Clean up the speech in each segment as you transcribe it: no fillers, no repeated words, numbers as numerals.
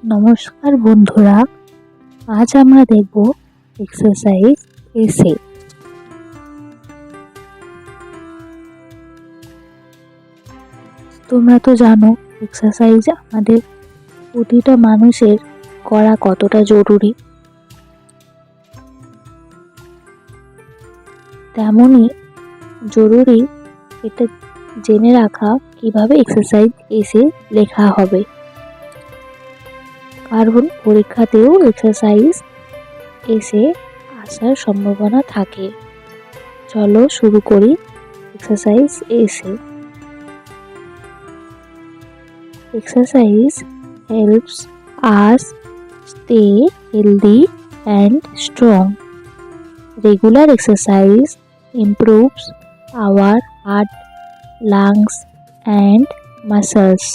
নমস্কার বন্ধুরা, আজ আমরা দেখব এক্সারসাইজ এসে। তোমরা তো জানো এক্সারসাইজ আমাদের প্রতিটা মানুষের করা কতটা জরুরি, তেমনই জরুরি এটা জেনে রাখা কিভাবে এক্সারসাইজ এসে লেখা হবে, কারণ পরীক্ষাতেও এক্সারসাইজ এসে আসার সম্ভাবনা থাকে। চলো শুরু করি এক্সারসাইজ এসে। Exercise helps us stay healthy and strong. Regular exercise improves our heart, lungs, and muscles.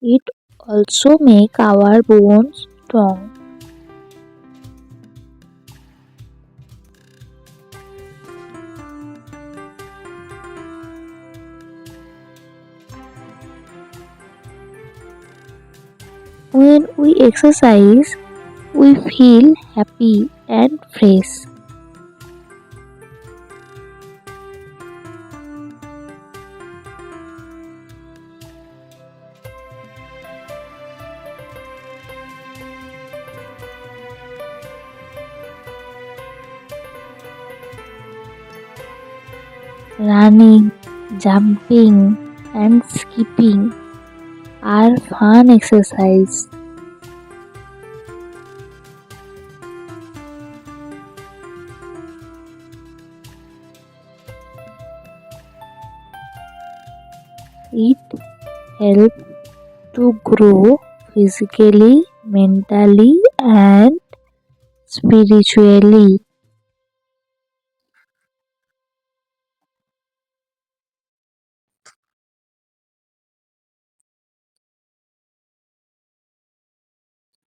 It also makes our bones strong. When we exercise, we feel happy and fresh. Running, jumping, and skipping are fun exercise. It helps to grow physically, mentally, and spiritually.